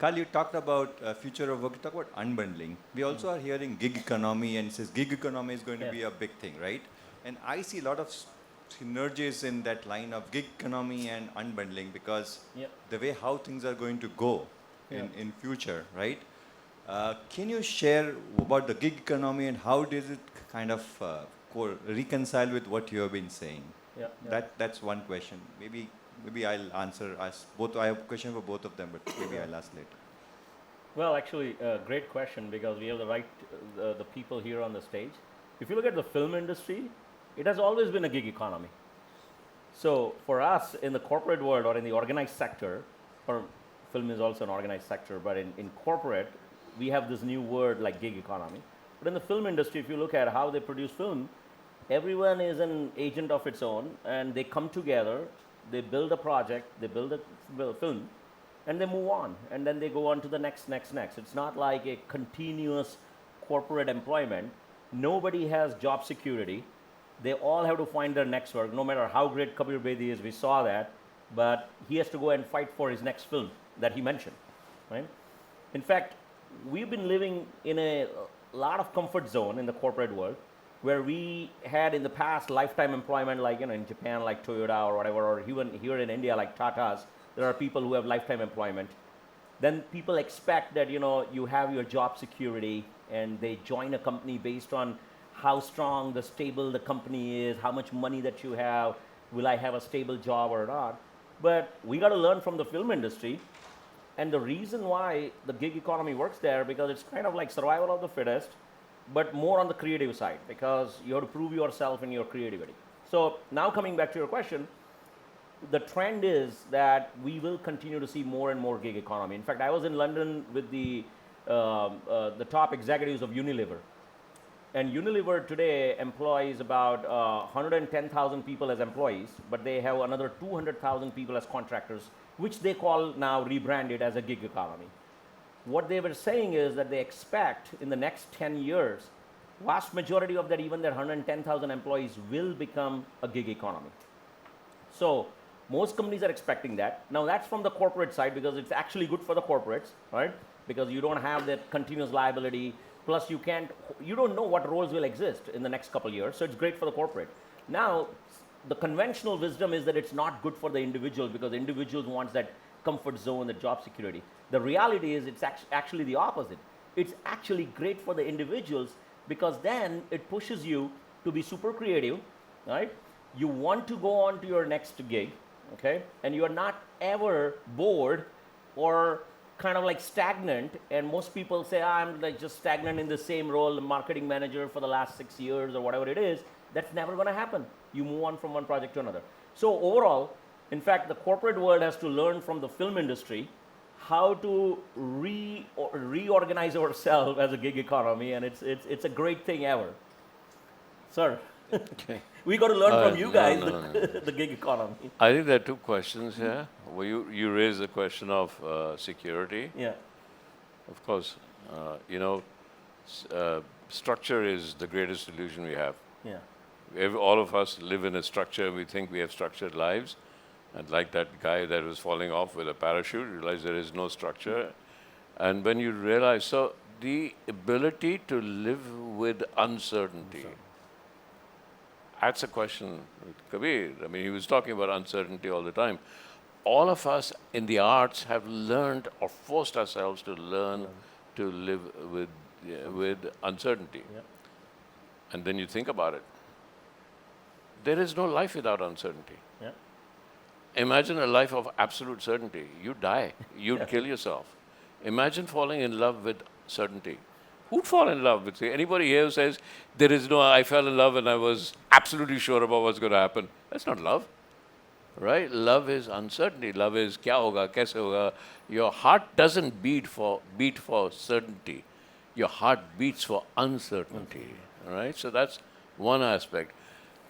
Karl, you talked about future of work. You talk about unbundling. We also are hearing gig economy, and it says gig economy is going to be a big thing, right? And I see a lot of synergies in that line of gig economy and unbundling because the way how things are going to go in future, right? Can you share about the gig economy and how does it kind of reconcile with what you have been saying? That's one question. Maybe I'll answer us both. I have a question for both of them, but maybe I'll ask later. Well, actually, great question because we have the people here on the stage. If you look at the film industry, it has always been a gig economy. So for us in the corporate world or in the organized sector, or film is also an organized sector, but in corporate, we have this new word like gig economy. But in the film industry, if you look at how they produce film, everyone is an agent of its own and they come together. They build a project, they build a film, and they move on. And then they go on to the next. It's not like a continuous corporate employment. Nobody has job security. They all have to find their next work, no matter how great Kabir Bedi is, we saw that. But he has to go and fight for his next film that he mentioned, right? In fact, we've been living in a lot of comfort zone in the corporate world, where we had in the past lifetime employment, like in Japan, like Toyota or whatever, or even here in India, like Tata's, there are people who have lifetime employment. Then people expect that you have your job security, and they join a company based on how strong, stable the company is, how much money that you have, will I have a stable job or not? But we got to learn from the film industry, and the reason why the gig economy works there because it's kind of like survival of the fittest, but more on the creative side because you have to prove yourself in your creativity. So now coming back to your question, the trend is that we will continue to see more and more gig economy. In fact, I was in London with the top executives of Unilever. And Unilever today employs about 110,000 people as employees, but they have another 200,000 people as contractors, which they call now rebranded as a gig economy. What they were saying is that they expect in the next 10 years, vast majority of that, even their 110,000 employees will become a gig economy. So most companies are expecting that. Now that's from the corporate side because it's actually good for the corporates, right? Because you don't have that continuous liability. Plus you don't know what roles will exist in the next couple of years. So it's great for the corporate. Now, the conventional wisdom is that it's not good for the individual because individuals want that comfort zone, the job security. The reality is it's actually the opposite. It's actually great for the individuals because then it pushes you to be super creative, right? You want to go on to your next gig, okay? And you are not ever bored or kind of like stagnant. And most people say, I'm like just stagnant in the same role, marketing manager for the last 6 years or whatever it is. That's never going to happen. You move on from one project to another. So overall, in fact, the corporate world has to learn from the film industry how to reorganize ourselves as a gig economy, and it's a great thing ever. Sir, okay. We got to learn from you guys the gig economy. I think there are two questions here. Well, you raised the question of security. Yeah. Of course, structure is the greatest illusion we have. Yeah. All of us live in a structure. We think we have structured lives. And like that guy that was falling off with a parachute, you realize there is no structure. And when you realize, so the ability to live with uncertainty, that's a question with Kabir. I mean, he was talking about uncertainty all the time. All of us in the arts have learned or forced ourselves to learn to live with uncertainty. Yeah. And then you think about it. There is no life without uncertainty. Yeah. Imagine a life of absolute certainty. You die. You'd kill yourself. Imagine falling in love with certainty. Who'd fall in love with you? Anybody here who says, there is no, I fell in love and I was absolutely sure about what's going to happen? That's not love. Right? Love is uncertainty. Love is kya hoga, kaise hoga. Your heart doesn't beat for certainty. Your heart beats for uncertainty. Right? So that's one aspect.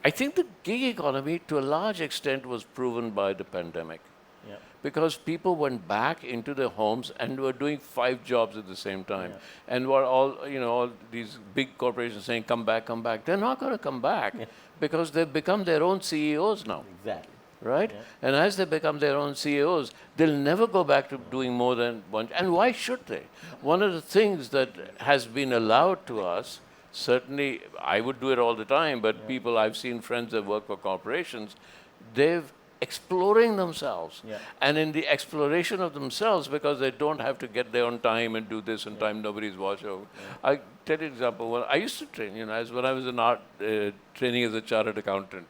I think the gig economy, to a large extent, was proven by the pandemic. Yeah. Because people went back into their homes and were doing 5 jobs at the same time. Yeah. And were all these big corporations saying, come back, come back. They're not going to come back because they've become their own CEOs now. Exactly. right? And as they become their own CEOs, they'll never go back to doing more than one. And why should they? One of the things that has been allowed to us, certainly I would do it all the time, but people I've seen, friends that work for corporations, they've exploring themselves. And in the exploration of themselves, because they don't have to get there on time and do this on time, nobody's watch over. I tell you an example. When I used to train, as when I was in art, training as a chartered accountant.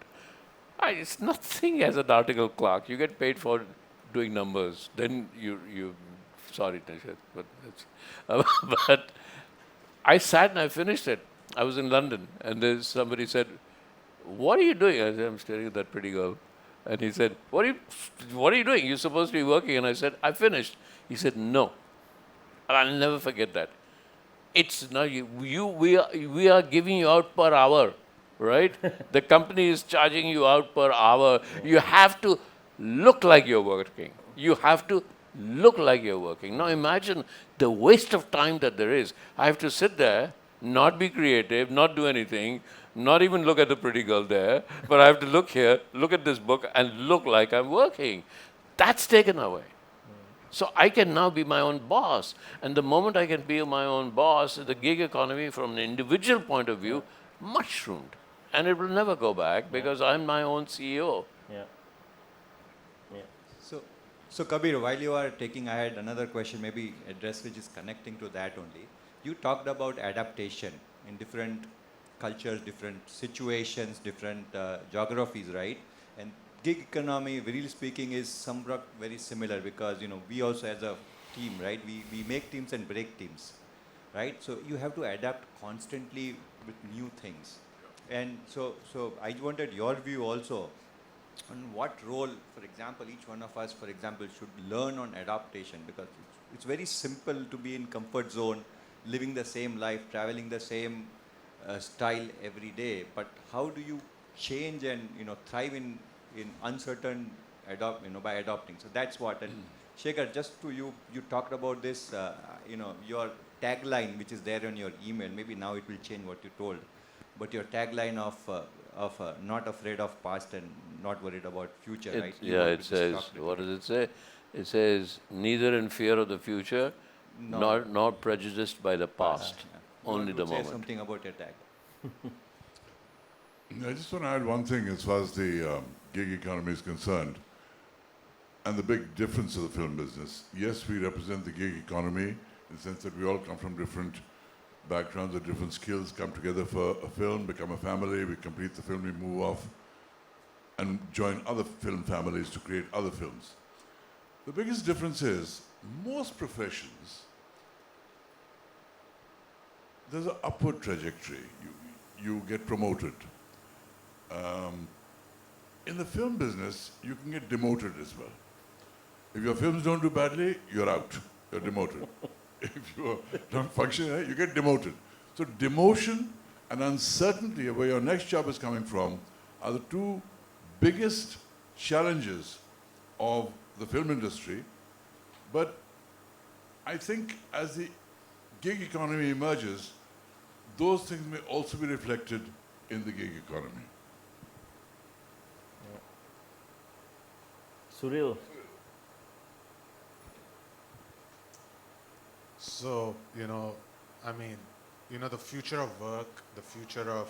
It's nothing as an article clerk. You get paid for doing numbers. Then you sorry, Nishith, but but I sat and I finished it. I was in London, and there's somebody said, "What are you doing?" I said, "I'm staring at that pretty girl." And he said, what are you doing? You're supposed to be working. And I said, I finished. He said, no. And I'll never forget that. It's now we are giving you out per hour, right? The company is charging you out per hour. You have to look like you're working. You have to look like you're working. Now imagine the waste of time that there is. I have to sit there, not be creative, not do anything, not even look at the pretty girl there, but I have to look here, look at this book, and look like I'm working. That's taken away. So I can now be my own boss. And the moment I can be my own boss, the gig economy from an individual point of view, mushroomed. And it will never go back because I'm my own CEO. So Kabir, while you are taking, I had another question, maybe address which is connecting to that only. You talked about adaptation in different cultures, different situations, different geographies, right? And gig economy, really speaking, is somewhat very similar because, we also as a team, right? We make teams and break teams, right? So you have to adapt constantly with new things. And so I wanted your view also on what role, for example, each one of us, for example, should learn on adaptation because it's very simple to be in comfort zone, living the same life, traveling the same style every day, but how do you change and thrive in uncertain by adopting? So that's what. And Shekhar, just to you talked about this, your tagline, which is there on your email. Maybe now it will change what you told, but your tagline of not afraid of past and not worried about future, right? It says, what does it say? It says, neither in fear of the future, nor prejudiced by the past. Only the moment. Say something about your tag. I just want to add one thing as far as the gig economy is concerned and the big difference of the film business. Yes, we represent the gig economy in the sense that we all come from different backgrounds or different skills, come together for a film, become a family, we complete the film, we move off and join other film families to create other films. The biggest difference is most professions, there's an upward trajectory. You get promoted. In the film business, you can get demoted as well. If your films don't do badly, you're out. You're demoted. If you don't function, you get demoted. So demotion and uncertainty of where your next job is coming from are the two biggest challenges of the film industry. But I think as the gig economy emerges, those things may also be reflected in the gig economy. Surreal. So, the future of work, the future of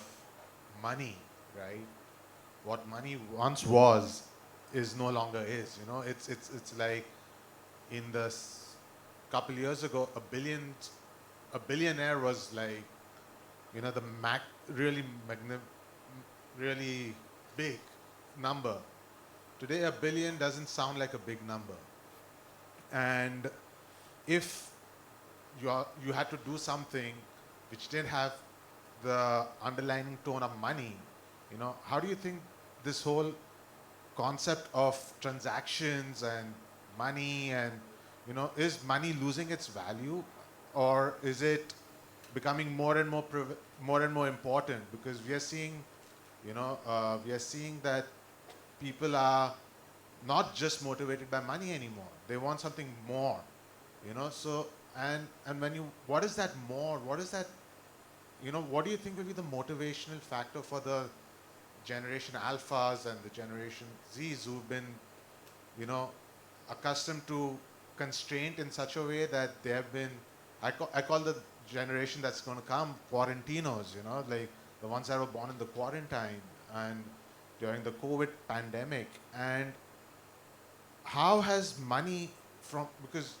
money, right? What money once was is no longer is. It's like in the couple years ago, a billionaire was like, the really big number. Today, $1 billion doesn't sound like a big number. And if you had to do something which did have the underlying tone of money, how do you think this whole concept of transactions and money and, is money losing its value, or is it becoming more and more important? Because we are seeing, that people are not just motivated by money anymore. They want something more, So, and what is that more? What is that? What do you think will be the motivational factor for the generation alphas and the generation Zs who've been, you know, accustomed to constraint in such a way that they have been, I call the generation that's going to come quarantinos, you know, like the ones that were born in the quarantine and during the COVID pandemic. And how has money because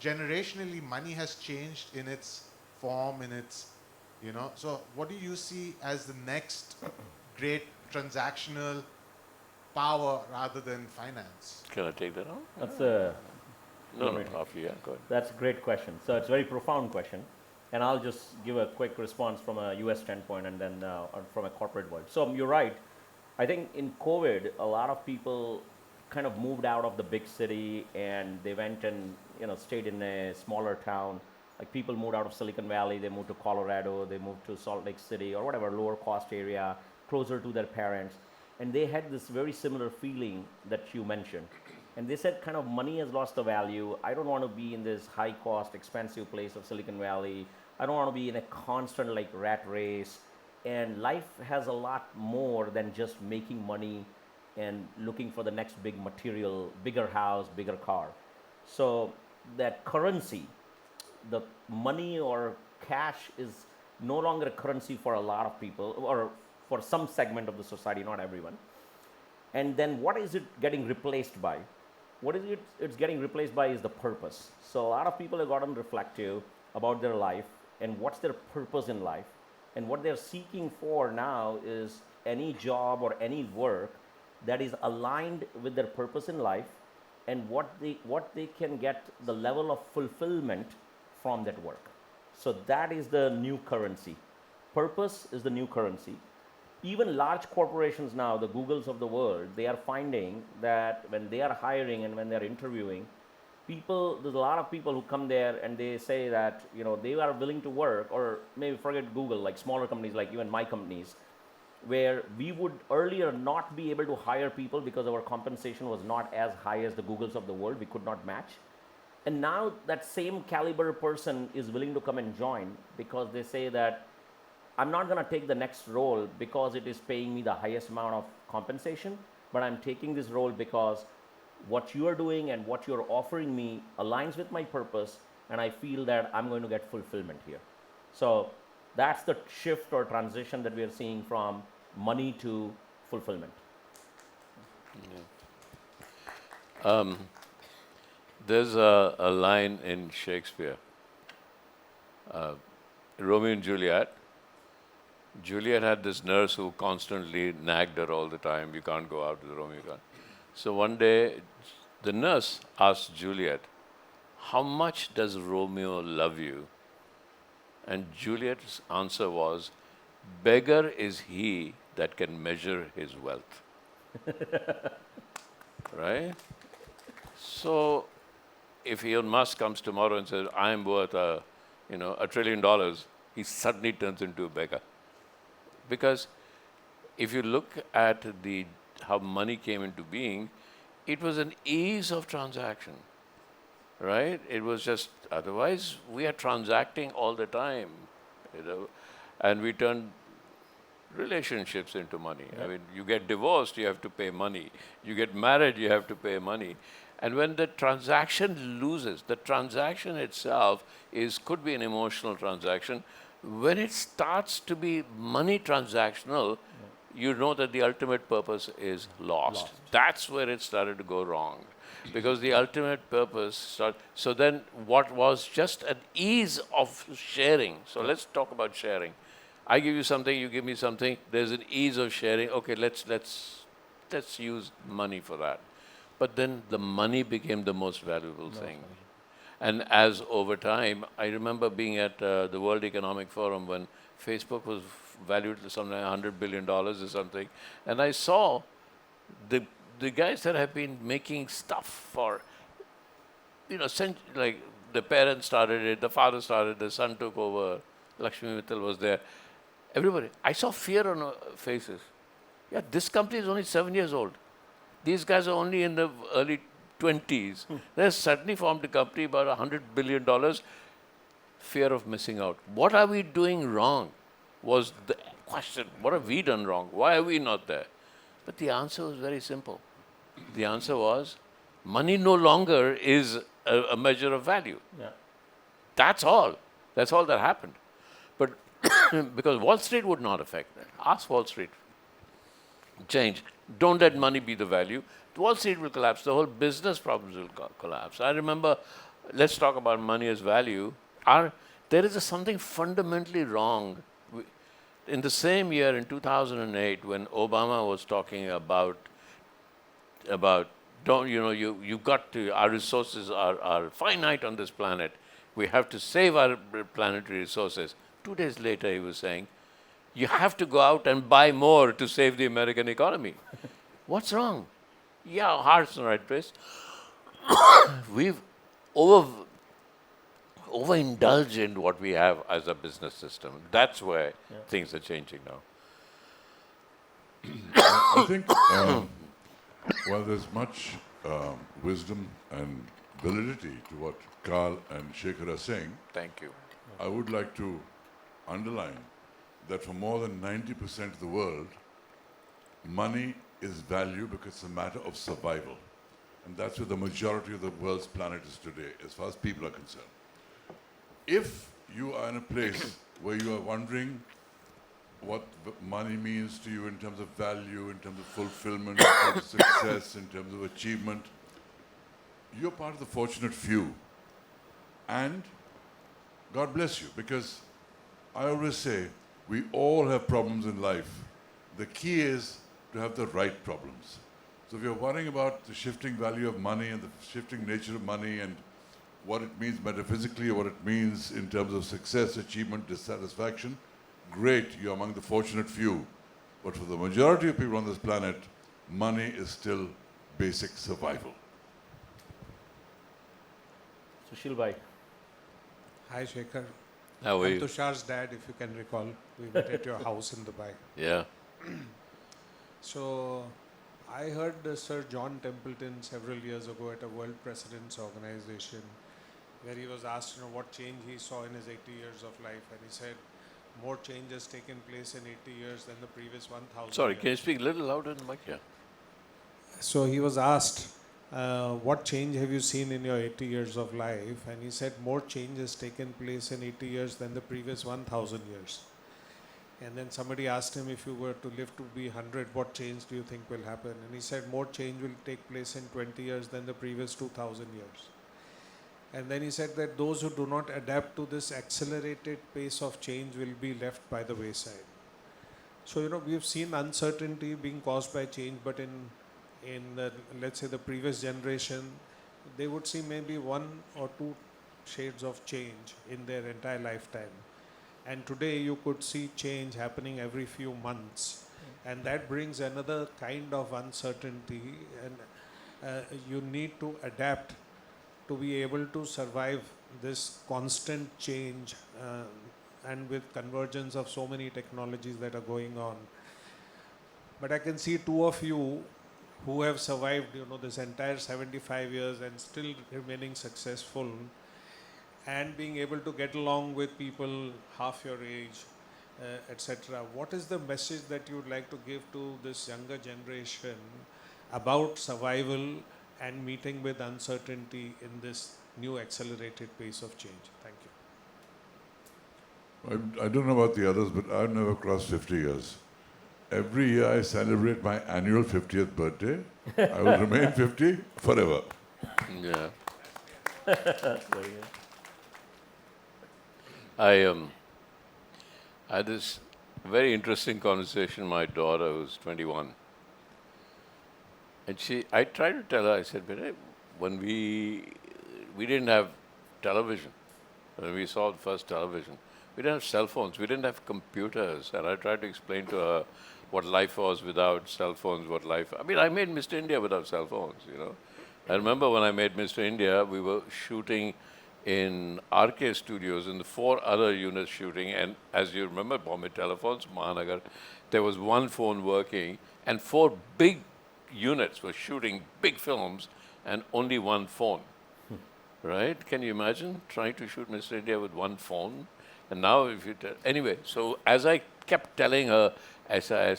generationally money has changed in its form, in its, you know, so what do you see as the next great transactional power rather than finance? Can I take that on? That's a No, after you. Yeah, go ahead. That's a great question. So it's a very profound question, and I'll just give a quick response from a U.S. standpoint and then from a corporate world. So you're right. I think in COVID, a lot of people kind of moved out of the big city and they went and stayed in a smaller town. Like people moved out of Silicon Valley, they moved to Colorado, they moved to Salt Lake City or whatever lower cost area, closer to their parents, and they had this very similar feeling that you mentioned. And they said kind of money has lost the value. I don't want to be in this high cost, expensive place of Silicon Valley. I don't want to be in a constant like rat race. And life has a lot more than just making money and looking for the next big material, bigger house, bigger car. So that currency, the money or cash is no longer a currency for a lot of people or for some segment of the society, not everyone. And then what is it getting replaced by? What is it's getting replaced by is the purpose. So a lot of people have gotten reflective about their life and what's their purpose in life. And what they're seeking for now is any job or any work that is aligned with their purpose in life and what they can get the level of fulfillment from that work. So that is the new currency. Purpose is the new currency. Even large corporations now, the Googles of the world, they are finding that when they are hiring and when they are interviewing, there's a lot of people who come there and they say that they are willing to work, or maybe forget Google, like smaller companies like even my companies, where we would earlier not be able to hire people because our compensation was not as high as the Googles of the world, we could not match. And now that same caliber person is willing to come and join because they say that I'm not going to take the next role because it is paying me the highest amount of compensation, but I'm taking this role because what you are doing and what you're offering me aligns with my purpose, and I feel that I'm going to get fulfillment here. So that's the shift or transition that we are seeing from money to fulfillment. Yeah. There's a line in Shakespeare, Romeo and Juliet. Juliet had this nurse who constantly nagged her all the time. You can't go out with Romeo. So one day, the nurse asked Juliet, "How much does Romeo love you?" And Juliet's answer was, "Beggar is he that can measure his wealth." Right? So if Elon Musk comes tomorrow and says, "I'm worth $1 trillion," he suddenly turns into a beggar. Because if you look at how money came into being, it was an ease of transaction, right? It was just, otherwise we are transacting all the time, and we turn relationships into money. Yep. I mean, you get divorced, you have to pay money. You get married, you have to pay money. And when the transaction loses, the transaction itself could be an emotional transaction. When it starts to be money transactional, you know that the ultimate purpose is lost. That's where it started to go wrong. Because the ultimate purpose so then what was just an ease of sharing. So let's talk about sharing. I give you something, you give me something, there's an ease of sharing. Okay, let's use money for that. But then the money became the most valuable thing. And as over time, I remember being at the World Economic Forum when Facebook was valued at something like $100 billion or something. And I saw the guys that have been making stuff for, like the parents started it, the father started, the son took over, Lakshmi Mittal was there. Everybody. I saw fear on faces. Yeah, this company is only 7 years old. These guys are only in the early 20s. They suddenly formed a company about $100 billion. Fear of missing out. What are we doing wrong? Was question, what have we done wrong? Why are we not there? But the answer was very simple. The answer was, money no longer is a measure of value. Yeah. That's all. That's all that happened. But because Wall Street would not affect that. Ask Wall Street. Change. Don't let money be the value. Wall Street will collapse. The whole business problems will collapse. I remember, let's talk about money as value. There is something fundamentally wrong. In the same year, in 2008, when Obama was talking about you've got to, our resources are finite on this planet. We have to save our planetary resources. 2 days later, he was saying, you have to go out and buy more to save the American economy. What's wrong? Yeah, heart's in the right place. We've overindulged in what we have as a business system. That's where things are changing now. I think while there's much wisdom and validity to what Karl and Shekhar are saying, Thank you. I would like to underline that for more than 90% of the world, money is value because it's a matter of survival. And that's where the majority of the world's planet is today, as far as people are concerned. If you are in a place where you are wondering what money means to you in terms of value, in terms of fulfillment, in terms of success, in terms of achievement, you're part of the fortunate few. And God bless you, because I always say, we all have problems in life. The key is to have the right problems. So if you're worrying about the shifting value of money and the shifting nature of money and what it means metaphysically or what it means in terms of success, achievement, dissatisfaction, great, you're among the fortunate few. But for the majority of people on this planet, money is still basic survival. Sushil Bhai. Hi, Shekhar. How are I'm you? Tushar's dad, if you can recall. We met at your house in Dubai. Yeah. So, I heard Sir John Templeton several years ago at a World Presidents Organization, where he was asked, what change he saw in his 80 years of life, and he said, more change has taken place in 80 years than the previous 1,000 Sorry, years. can you speak a little louder in the mic? Yeah. So he was asked, what change have you seen in your 80 years of life? And he said, more change has taken place in 80 years than the previous 1,000 years. And then somebody asked him, if you were to live to be 100, what change do you think will happen? And he said, more change will take place in 20 years than the previous 2,000 years. And then he said that those who do not adapt to this accelerated pace of change will be left by the wayside. So, we've seen uncertainty being caused by change, but in the, let's say, the previous generation, they would see maybe 1 or 2 shades of change in their entire lifetime. And today you could see change happening every few months. And that brings another kind of uncertainty, and you need to adapt to be able to survive this constant change and with convergence of so many technologies that are going on. But I can see 2 of you who have survived, this entire 75 years and still remaining successful and being able to get along with people half your age, etc. What is the message that you would like to give to this younger generation about survival and meeting with uncertainty in this new accelerated pace of change? Thank you. I don't know about the others, but I've never crossed 50 years. Every year I celebrate my annual 50th birthday. I will remain 50 forever. Yeah. I had this very interesting conversation with my daughter, who's 21. And I tried to tell her, I said, but when we didn't have television, when we saw the first television, we didn't have cell phones, we didn't have computers. And I tried to explain to her what life was without cell phones, I made Mr. India without cell phones, I remember when I made Mr. India, we were shooting in RK studios and the 4 other units shooting, and as you remember, Bombay Telephones, Mahanagar, there was 1 phone working and 4 big units were shooting big films and only 1 phone. Right? Can you imagine trying to shoot Mr. India with 1 phone? And now if you tell, anyway, so as I kept telling her, SI,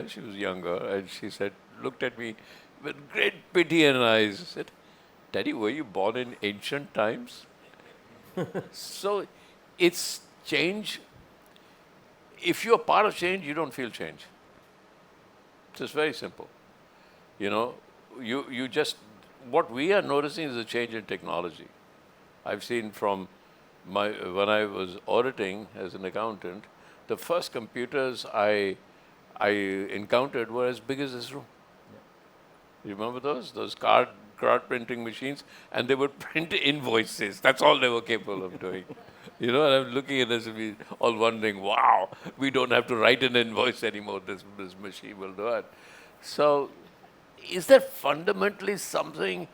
she was younger, and she said, looked at me with great pity in her eyes, said, Daddy, were you born in ancient times? So it's change. If you're part of change, you don't feel change. It's just very simple. You know, you just, what we are noticing is a change in technology. I've seen from when I was auditing as an accountant, the first computers I encountered were as big as this room. You remember those? Those card printing machines, and they would print invoices. That's all they were capable of doing. You know, and I'm looking at this and we all wondering, wow, we don't have to write an invoice anymore. This machine will do it. So is there fundamentally something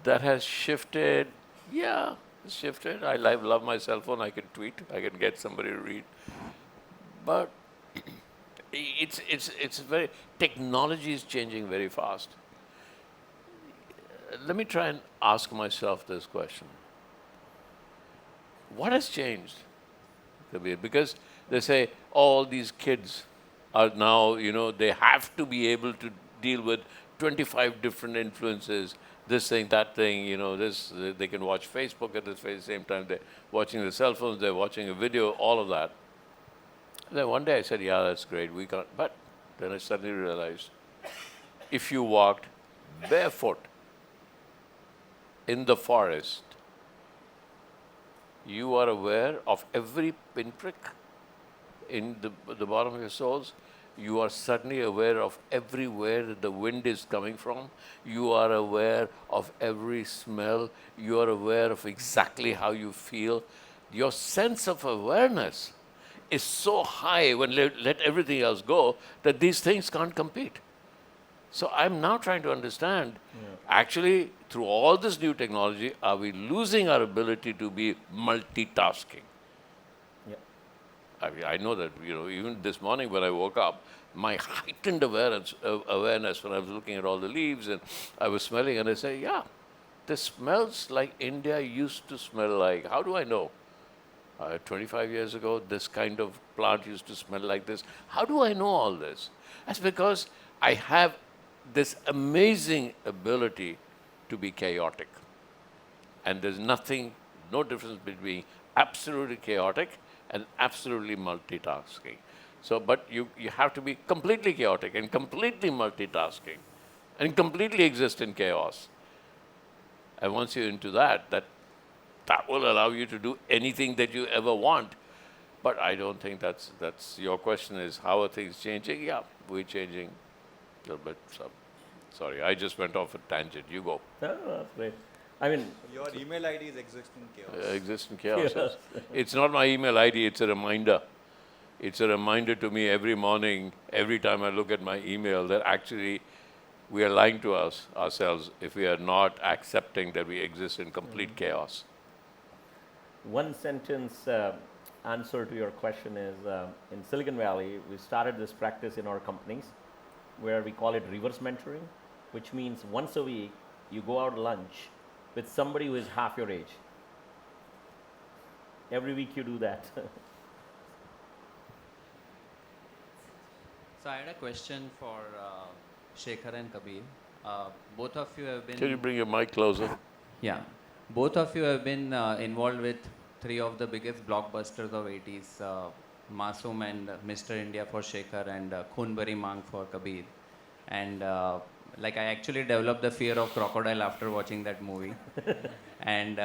that has shifted? Yeah, it's shifted. I love my cell phone. I can tweet. I can get somebody to read. But it's very, technology is changing very fast. Let me try and ask myself this question. What has changed, Kabir? Because they say all these kids are now, you know, they have to be able to deal with 25 different influences, this thing, that thing, you know, this, they can watch Facebook at the same time, they're watching their cell phones, they're watching a video, all of that. And then one day I said, yeah, that's great, we can't, but then I suddenly realized, if you walked barefoot in the forest, you are aware of every pinprick in the bottom of your soles. You are suddenly aware of everywhere that the wind is coming from. You are aware of every smell. You are aware of exactly how you feel. Your sense of awareness is so high when let everything else go that these things can't compete. So I'm now trying to understand, actually, through all this new technology, are we losing our ability to be multitasking? Yeah. I mean, I know that, you know, even this morning when I woke up, my heightened awareness when I was looking at all the leaves and I was smelling, and I say, yeah, this smells like India used to smell like. How do I know? 25 years ago, this kind of plant used to smell like this. How do I know all this? That's because I have this amazing ability to be chaotic. And there's nothing, no difference between absolutely chaotic and absolutely multitasking. So, but you have to be completely chaotic and completely multitasking and completely exist in chaos. And once you're into that will allow you to do anything that you ever want. But I don't think that's your question is, how are things changing? Yeah, we're changing a little bit. So, sorry, I just went off a tangent. You go. No, that's great. I mean, Your email ID is exist in chaos. Exist in chaos. Yes. It's not my email ID, it's a reminder. It's a reminder to me every morning, every time I look at my email, that actually we are lying to ourselves if we are not accepting that we exist in complete chaos. one sentence answer to your question is, in Silicon Valley, we started this practice in our companies where we call it reverse mentoring, which means once a week, you go out lunch with somebody who is half your age. Every week you do that. So I had a question for Shekhar and Kabir. Both of you have been... Can you bring your mic closer? Yeah. Both of you have been involved with three of the biggest blockbusters of 80s, Masoom and Mr. India for Shekhar and Khoon Bari Maang for Kabir. And like I actually developed the fear of crocodile after watching that movie. And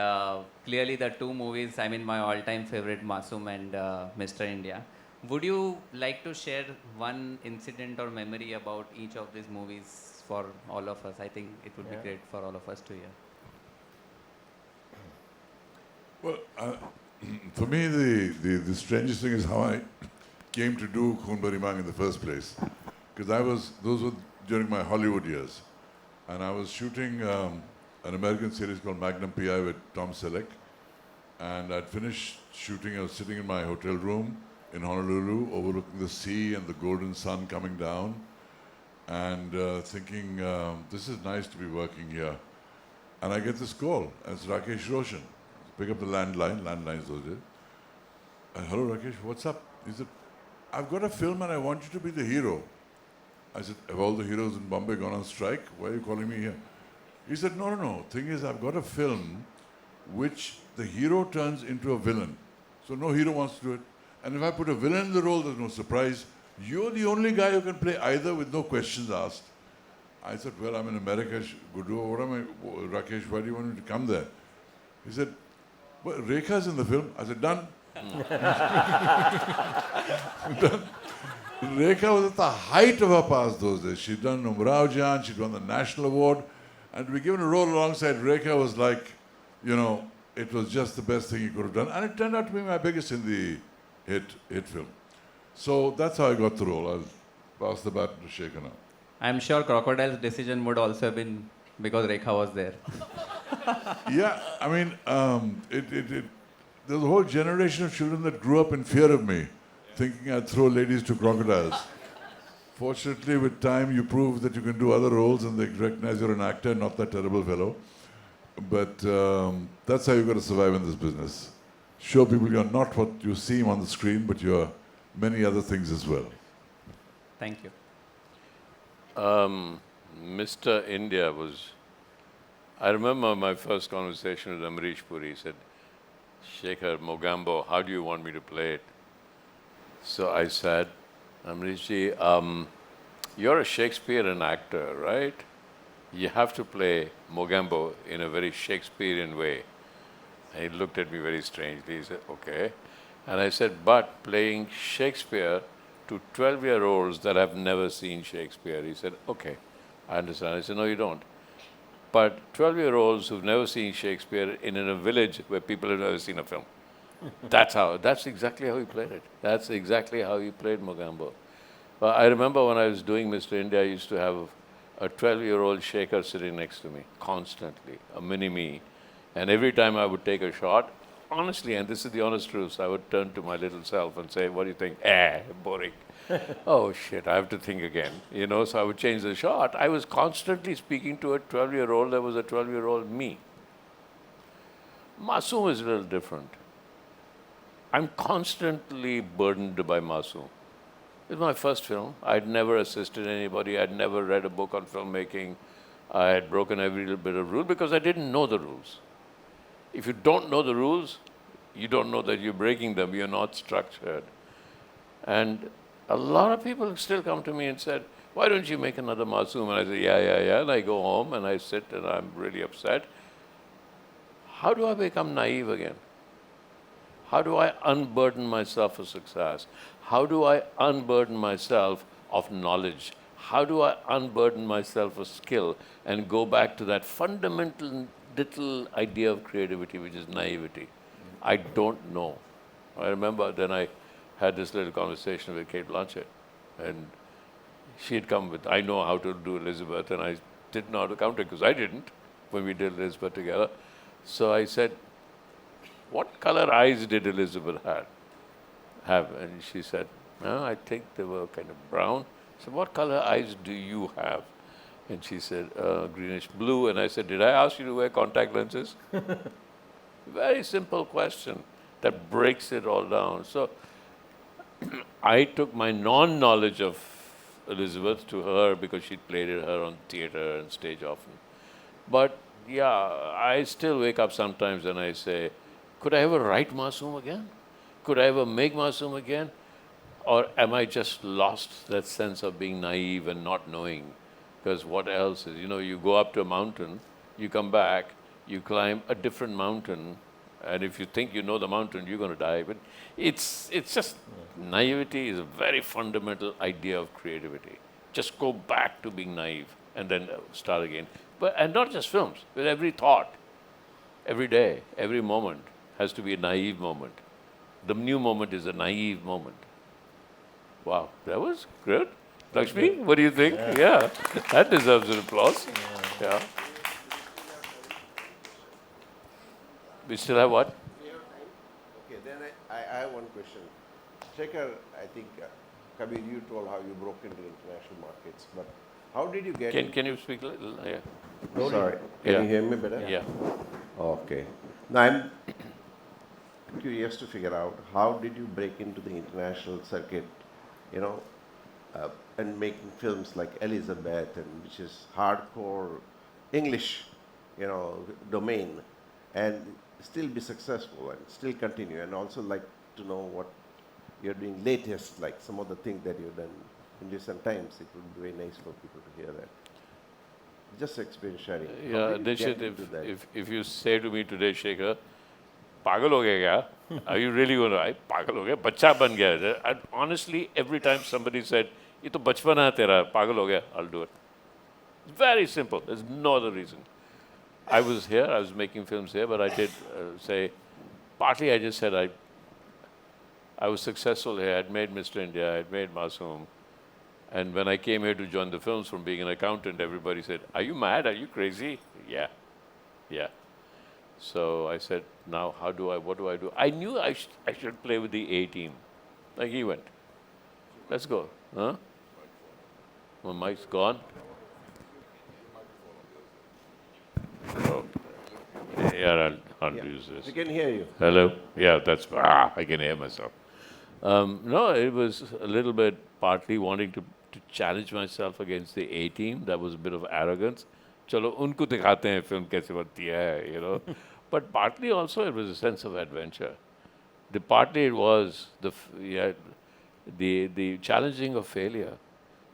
clearly the two movies, I mean my all-time favorite, Masoom and Mr. India. Would you like to share one incident or memory about each of these movies for all of us? I think it would be great for all of us to hear. Well, for me, the strangest thing is how I came to do Khoon Bari Maang in the first place. Because those were during my Hollywood years. And I was shooting an American series called Magnum P.I. with Tom Selleck. And I'd finished shooting, I was sitting in my hotel room in Honolulu, overlooking the sea and the golden sun coming down. And thinking, this is nice to be working here. And I get this call, and it's Rakesh Roshan. Pick up the landlines those days. And hello Rakesh, what's up? He said, I've got a film and I want you to be the hero. I said, have all the heroes in Bombay gone on strike? Why are you calling me here? He said, no. Thing is, I've got a film which the hero turns into a villain. So no hero wants to do it. And if I put a villain in the role, there's no surprise. You're the only guy who can play either with no questions asked. I said, well, I'm in America, Rakesh, why do you want me to come there? He said, well, Rekha's in the film. I said, done. Done. Rekha was at the height of her past those days. She'd done Umrao, she'd won the national award. And to be given a role alongside Rekha was like, you know, it was just the best thing he could have done. And it turned out to be my biggest Hindi hit film. So that's how I got the role. I'll pass the baton to Shekhar now. I'm sure Crocodile's decision would also have been because Rekha was there. Yeah, I mean, there's a whole generation of children that grew up in fear of me, thinking I'd throw ladies to crocodiles. Fortunately, with time, you prove that you can do other roles and they recognize you're an actor, not that terrible fellow. But that's how you've got to survive in this business. Show people you're not what you seem on the screen, but you're many other things as well. Thank you. Mr. India was... I remember my first conversation with Amrish Puri. He said, Shekhar, Mogambo, how do you want me to play it? So I said, Amrishji, you're a Shakespearean actor, right? You have to play Mogambo in a very Shakespearean way. And he looked at me very strangely. He said, okay. And I said, but playing Shakespeare to 12-year-olds that have never seen Shakespeare. He said, okay, I understand. I said, no, you don't. But 12-year-olds who've never seen Shakespeare in a village where people have never seen a film. That's exactly how he played it. That's exactly how he played Mogambo. I remember when I was doing Mr. India, I used to have a 12-year-old Shekhar sitting next to me, constantly, a mini-me. And every time I would take a shot, honestly, and this is the honest truth, I would turn to my little self and say, what do you think? Boring. Oh, shit, I have to think again. You know, so I would change the shot. I was constantly speaking to a 12-year-old that was a 12-year-old me. Masoom is a little different. I'm constantly burdened by Masoom. It was my first film. I'd never assisted anybody. I'd never read a book on filmmaking. I had broken every little bit of rule because I didn't know the rules. If you don't know the rules, you don't know that you're breaking them. You're not structured. And a lot of people still come to me and said, why don't you make another Masoom? And I say, yeah. And I go home and I sit and I'm really upset. How do I become naive again? How do I unburden myself of success? How do I unburden myself of knowledge? How do I unburden myself of skill and go back to that fundamental little idea of creativity, which is naivety? I don't know. I remember then I had this little conversation with Kate Blanchett, and she had come with, I know how to do Elizabeth, and I didn't know how to count it because I didn't when we did Elizabeth together. So I said, what color eyes did Elizabeth have? And she said, no, I think they were kind of brown. So what color eyes do you have? And she said, greenish blue. And I said, did I ask you to wear contact lenses? Very simple question that breaks it all down. So I took my non-knowledge of Elizabeth to her because she'd played her on theater and stage often. But yeah, I still wake up sometimes and I say, could I ever write Masoom again? Could I ever make Masoom again? Or am I just lost that sense of being naive and not knowing? Because what else is, you know, you go up to a mountain, you come back, you climb a different mountain, and if you think you know the mountain, you're going to die. But it's just, naivety is a very fundamental idea of creativity. Just go back to being naive and then start again. And not just films, with every thought, every day, every moment has to be a naive moment. The new moment is a naive moment. Wow, that was good. Lakshmi, what do you think? Yeah, that deserves an applause. Yeah. We still have what? Okay, then I have one question. Shekhar, I think, Kabir, you told how you broke into international markets, but how did you get... Can you speak a little? Yeah. Sorry, can you hear me better? Yeah. Okay. Now, curious to figure out how did you break into the international circuit, you know, and making films like Elizabeth, and which is hardcore English, you know, domain, and still be successful and still continue, and also like to know what you're doing latest, like some of the things that you've done in recent times. It would be very nice for people to hear that. Just experience sharing. How Yeah, did you Nishith, get into that? if you say to me today, Shekhar, pagal ho gaya kya? Are you really going to, I pagal ho gaya, bachcha ban gaya. And honestly, every time somebody said, ye to bachpan hai tera, pagal ho gaya, I'll do it. It's very simple. There's no other reason. I was here, I was making films here, but I did say, partly I just said I was successful here. I'd made Mr. India, I'd made Masoom. And when I came here to join the films from being an accountant, everybody said, are you mad? Are you crazy? Yeah. Yeah. So I said, now what do I do? I knew I should play with the A team. Like he went. Let's go. Huh? My mic's gone. Oh. Yeah, I'll use this. We can hear you. Hello? Yeah, I can hear myself. No, it was a little bit partly wanting to challenge myself against the A team. That was a bit of arrogance. Chalo, unko dikhate hain film kaise banti hai, you know. But partly also it was a sense of adventure. Partly it was the challenging of failure.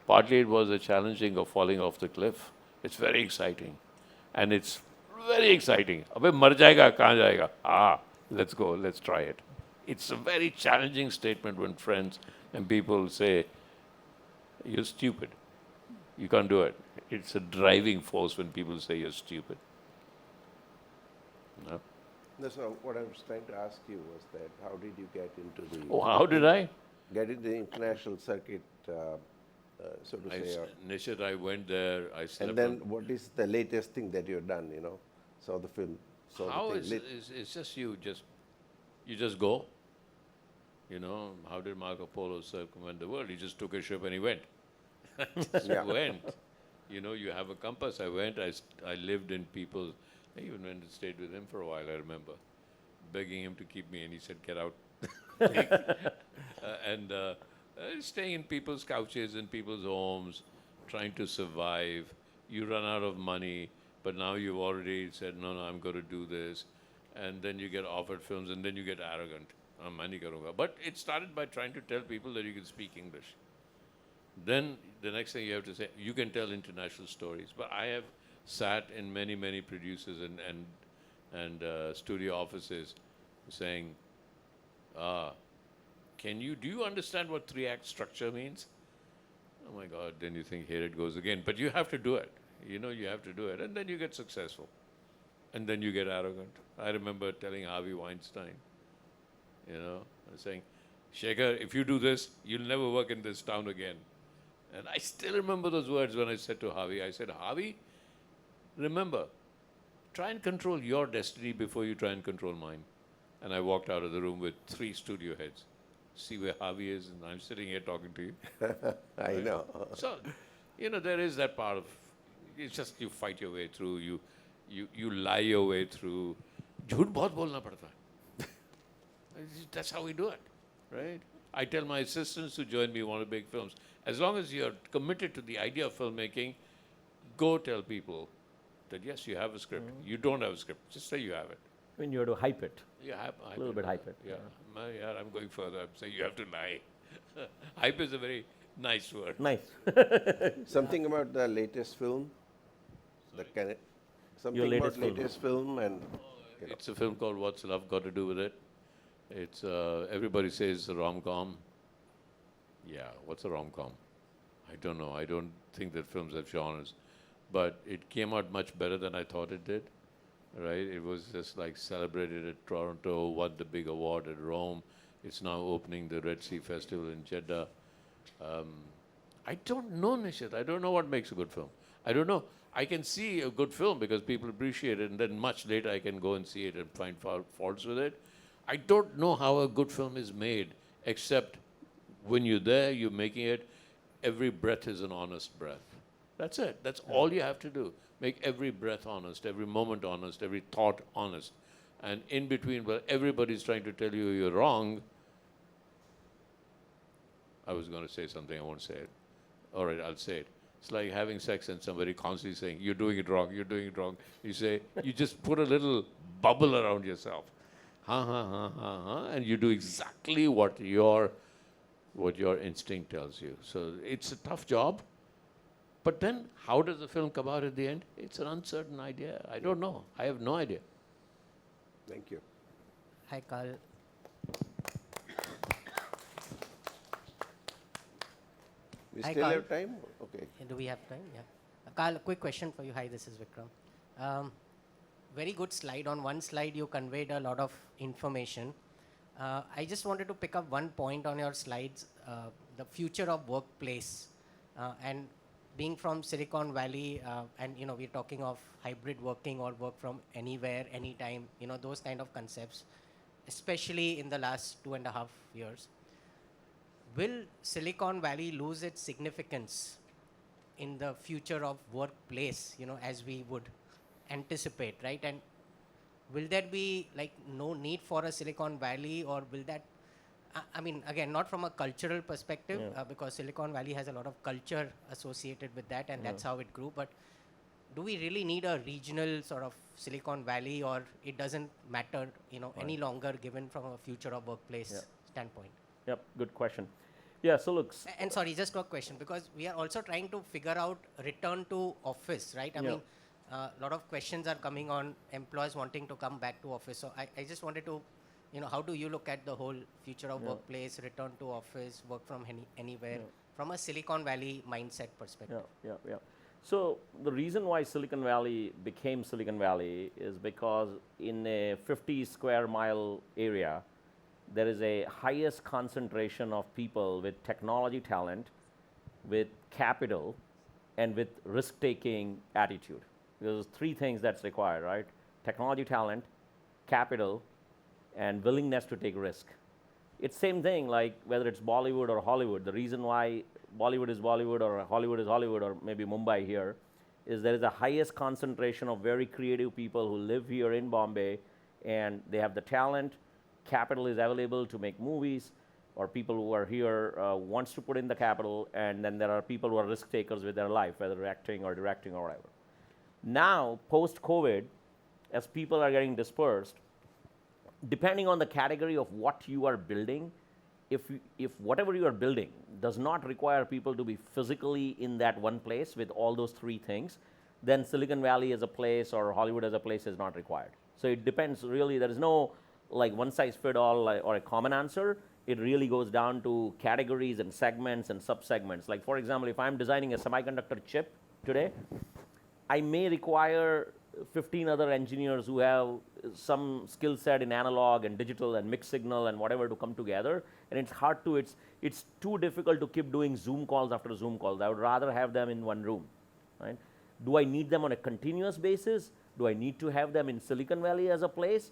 Partly it was the challenging of falling off the cliff. It's very exciting. And it's very exciting. Abhi mar jayega, kahan jayega? Let's go, let's try it. It's a very challenging statement when friends and people say, you're stupid. You can't do it. It's a driving force when people say you're stupid. No? That's what I was trying to ask you was that how did you get into the... Oh, how did I? Get into the international circuit, so to say. Nishith, I went there, I slept. And then what is the latest thing that you've done, you know? Saw the film. How is it's just you just go. You know, how did Marco Polo circumvent the world? He just took a ship and he went. He went. You know, you have a compass. I went, I lived in people's, I even went and stayed with him for a while, I remember. Begging him to keep me, and he said, get out. Staying in people's couches, in people's homes, trying to survive. You run out of money, but now you've already said, no, I'm going to do this. And then you get offered films, and then you get arrogant. But it started by trying to tell people that you can speak English. Then the next thing you have to say, you can tell international stories. But I have sat in many, many producers and studio offices saying, do you understand what 3-act structure means? Oh my God, then you think, here it goes again. But you have to do it. You know, you have to do it. And then you get successful. And then you get arrogant. I remember telling Harvey Weinstein, you know, saying, Shekhar, if you do this, you'll never work in this town again. And I still remember those words when I said to Harvey, I said, Harvey, remember, try and control your destiny before you try and control mine. And I walked out of the room with 3 studio heads. See where Harvey is, and I'm sitting here talking to you. I know. So, you know, there is that part of, it's just you fight your way through, you lie your way through. Jhoot bahut bolna padta hai. That's how we do it, right? I tell my assistants who join me want to make films, as long as you're committed to the idea of filmmaking, go tell people that yes, you have a script. You don't have a script. Just say you have it. I mean, you have to hype it. Yeah, hype A little bit hype it. Yeah. I'm going further. I'm saying you have to lie. Hype is a very nice word. Nice. Something about the latest film? Something latest about latest film and... It's a film called What's Love Got to Do with It? It's, everybody says it's a rom-com. Yeah, what's a rom-com? I don't know. I don't think that films have genres. But it came out much better than I thought it did. Right? It was just like celebrated at Toronto, won the big award at Rome. It's now opening the Red Sea Festival in Jeddah. I don't know, Nishith. I don't know what makes a good film. I don't know. I can see a good film because people appreciate it, and then much later I can go and see it and find faults with it. I don't know how a good film is made, except when you're there, you're making it, every breath is an honest breath. That's it. That's all you have to do. Make every breath honest, every moment honest, every thought honest. And in between, where everybody's trying to tell you you're wrong, I was going to say something, I won't say it. All right, I'll say it. It's like having sex and somebody constantly saying, you're doing it wrong, you're doing it wrong. You say, you just put a little bubble around yourself. And you do exactly what your instinct tells you. So it's a tough job. But then, how does the film come out at the end? It's an uncertain idea. I don't know. I have no idea. Thank you. Hi, Karl. We Hi, still Karl. have time? Okay. Do we have time? Yeah. Karl, a quick question for you. Hi, this is Vikram. Very good slide. On one slide, you conveyed a lot of information. I just wanted to pick up one point on your slides, the future of workplace. And being from Silicon Valley, and we're talking of hybrid working or work from anywhere, anytime, those kind of concepts, especially in the last 2.5 years. Will Silicon Valley lose its significance in the future of workplace, as we would anticipate, right? And will there be like no need for a Silicon Valley, or will that, I mean, again, not from a cultural perspective, because Silicon Valley has a lot of culture associated with that, and that's how it grew. But do we really need a regional sort of Silicon Valley, or it doesn't matter, any longer, given from a future of workplace standpoint? Yep, good question. Yeah, so look. And sorry, just a question, because we are also trying to figure out return to office, right? I mean, a lot of questions are coming on employees wanting to come back to office. So I just wanted to, how do you look at the whole future of workplace, return to office, work from anywhere, from a Silicon Valley mindset perspective? Yeah. So the reason why Silicon Valley became Silicon Valley is because in a 50 square mile area, there is a highest concentration of people with technology talent, with capital, and with risk-taking attitude. There's three things that's required, right? Technology talent, capital, and willingness to take risk. It's same thing, like whether it's Bollywood or Hollywood. The reason why Bollywood is Bollywood or Hollywood is Hollywood, or maybe Mumbai here, is there is the highest concentration of very creative people who live here in Bombay, and they have the talent, capital is available to make movies, or people who are here wants to put in the capital, and then there are people who are risk takers with their life, whether acting or directing or whatever. Now, post-COVID, as people are getting dispersed, depending on the category of what you are building, if whatever you are building does not require people to be physically in that one place with all those three things, then Silicon Valley as a place or Hollywood as a place is not required. So it depends really. There is no like one size fit all or a common answer. It really goes down to categories and segments and sub-segments. Like for example, if I'm designing a semiconductor chip today, I may require 15 other engineers who have some skill set in analog and digital and mixed signal and whatever to come together. And it's hard to, it's too difficult to keep doing Zoom calls after Zoom calls. I would rather have them in one room, right? Do I need them on a continuous basis? Do I need to have them in Silicon Valley as a place?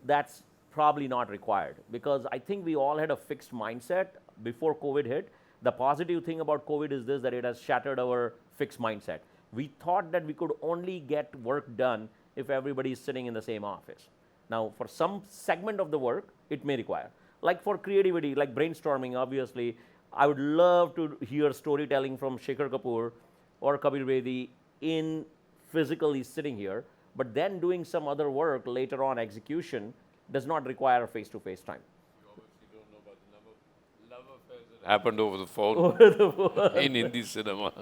That's probably not required, because I think we all had a fixed mindset before COVID hit. The positive thing about COVID is this, that it has shattered our fixed mindset. We thought that we could only get work done if everybody is sitting in the same office. Now, for some segment of the work, it may require. Like for creativity, like brainstorming, obviously, I would love to hear storytelling from Shekhar Kapur or Kabir Bedi in physically sitting here, but then doing some other work later on, execution, does not require face-to-face time. You obviously don't know about the love affairs that happened over the phone in Hindi cinema,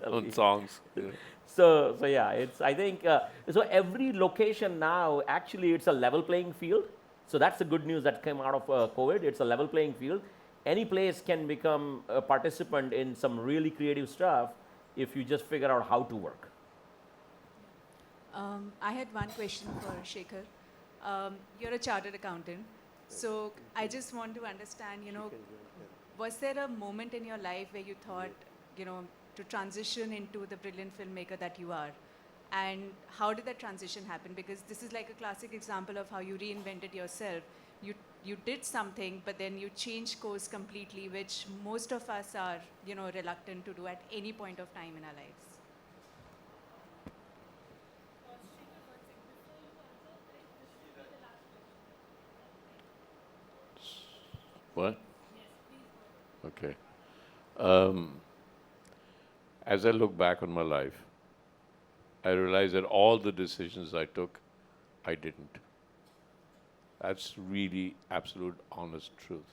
on songs. Yeah. So yeah, it's, I think, so every location now, actually it's a level playing field. So that's the good news that came out of COVID. It's a level playing field. Any place can become a participant in some really creative stuff if you just figure out how to work. I had one question for Shekhar. You're a chartered accountant, so I just want to understand, was there a moment in your life where you thought, to transition into the brilliant filmmaker that you are? And how did that transition happen? Because this is like a classic example of how you reinvented yourself. You did something, but then you changed course completely, which most of us are, reluctant to do at any point of time in our lives. What? Okay. As I look back on my life, I realize that all the decisions I took, I didn't. That's really absolute honest truth.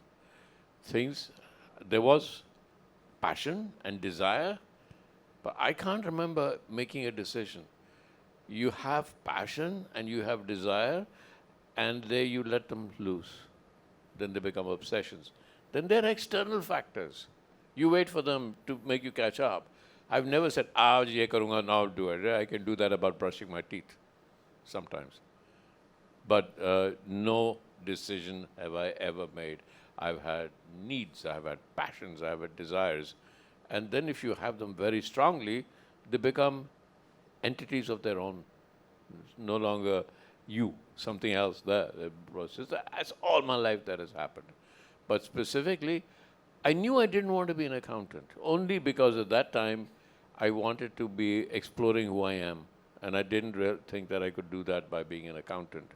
There was passion and desire, but I can't remember making a decision. You have passion and you have desire, and there you let them loose. Then they become obsessions. Then there are external factors. You wait for them to make you catch up. I've never said, aaj ye karunga, now I'll do it. I can do that about brushing my teeth sometimes. But no decision have I ever made. I've had needs, I've had passions, I've had desires. And then if you have them very strongly, they become entities of their own. It's no longer you, something else there. That's all my life that has happened. But specifically, I knew I didn't want to be an accountant, only because at that time I wanted to be exploring who I am. And I didn't think that I could do that by being an accountant.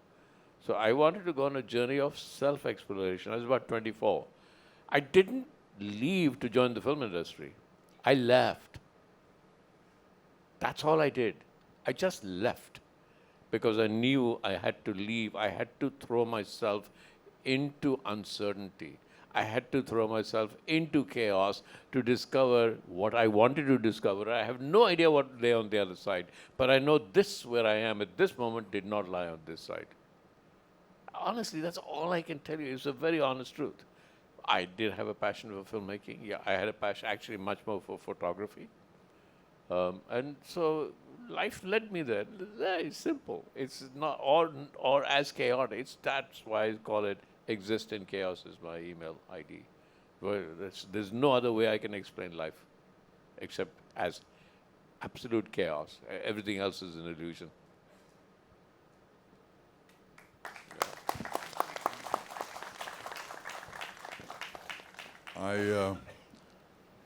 So I wanted to go on a journey of self-exploration. I was about 24. I didn't leave to join the film industry. I left. That's all I did. I just left because I knew I had to leave. I had to throw myself into uncertainty. I had to throw myself into chaos to discover what I wanted to discover. I have no idea what lay on the other side, but I know this, where I am at this moment, did not lie on this side. Honestly, that's all I can tell you. It's a very honest truth. I did have a passion for filmmaking. Yeah, I had a passion, actually much more for photography. And so life led me there. It's simple. It's not, or as chaotic. That's why I call it Exist in Chaos is my email ID. Well, there's no other way I can explain life except as absolute chaos. Everything else is an illusion.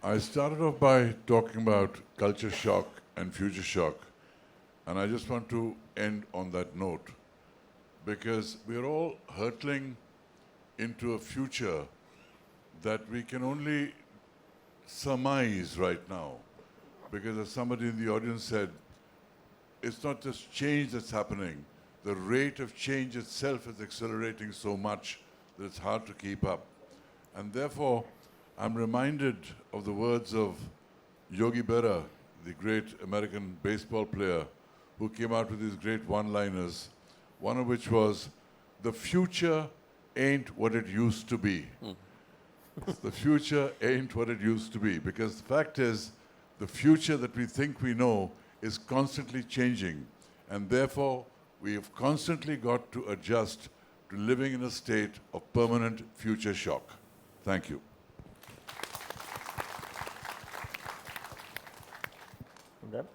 I started off by talking about culture shock and future shock, and I just want to end on that note, because we're all hurtling into a future that we can only surmise right now, because as somebody in the audience said, it's not just change that's happening, the rate of change itself is accelerating so much that it's hard to keep up. And therefore, I'm reminded of the words of Yogi Berra, the great American baseball player, who came out with these great one-liners, one of which was, "The future ain't what it used to be." The future ain't what it used to be, because the fact is, the future that we think we know is constantly changing, and therefore, we have constantly got to adjust to living in a state of permanent future shock. Thank you. Done?